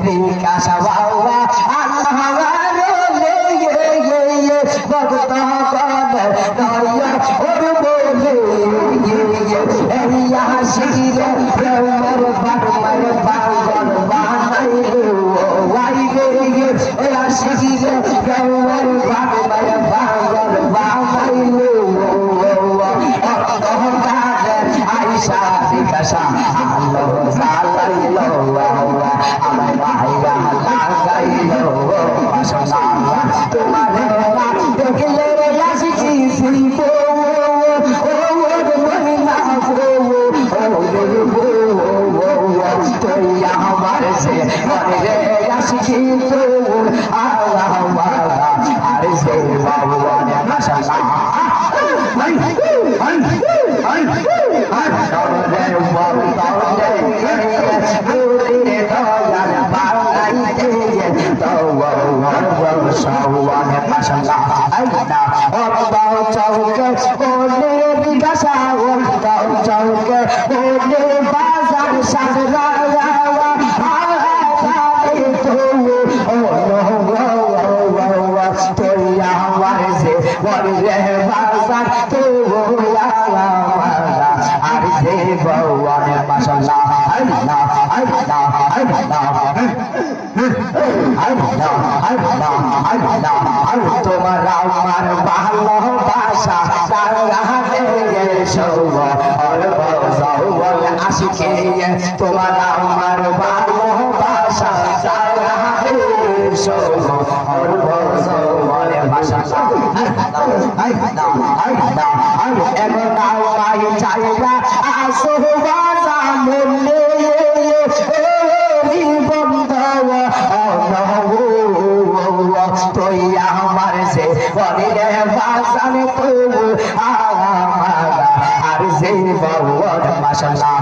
বিকাশ বাবা আল্লাহর ভক্ত করে দয়া ওর বলে ইয়াসিরে প্রেমের বারমার পাগল বানাইলো ওয়াইরে ইয়াসিরে প্রেমের বারমার পাগল বানাইলো আইসা বিকাশা আলো জালাইলো আমার ভাইয়া লাগাইলো বাসনা তোমার দেখলে আসিছি শিল্প আমার সে মনে আসিছি আর সে বাবুয়ানে বাসনা তোমার আমার ভালোবাসা আশিকে তোমার আমার ভালোবাসা চাইরা আসো বাজা মনে আমার সে বলে বাসান তবু আর সে বল মাসালা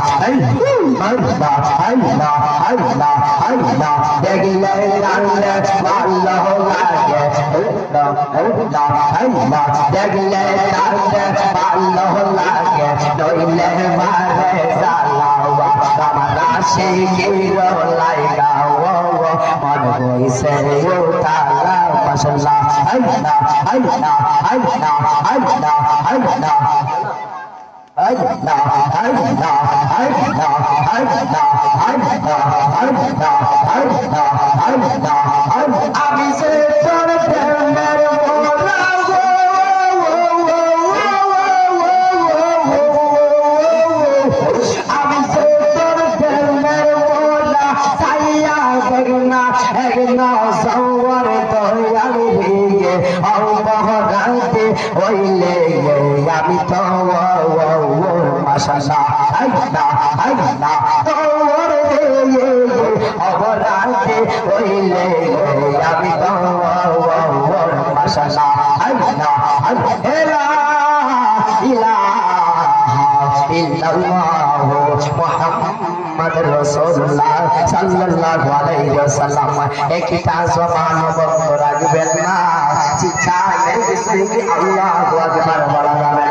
দেখলে ভালো লাগে দেখলে ভালো লাগে নইলে মারে জ্বালাওয়া আমার আশিকির লাইগা মন বইছে তালা মাসাল্লাহ আল্লাহ আল্লাহ আল্লাহ আল্লাহ আল্লাহ আমি সে তোর প্রেমের মোরা আমি সে তোর প্রেমের মোরা চাইয়া দেখনা একনা সওয়ার দয়াল রে অবহরাতে হইলে আমি তো মাশাআল্লাহ আল্লাহ আল্লাহ তোর অবরাতে হইলে আমি তো মাশাআল্লাহ আল্লাহ আল্লাহ ইলাহা ইল্লাল্লাহ মুহাম্মাদুর রাসূলুল্লাহ সাল্লাল্লাহু আলাইহি ওয়াসাল্লাম একটা জবান বন্ধ রাখবেন না চিৎকার করে আল্লাহু আকবার বলা যাবে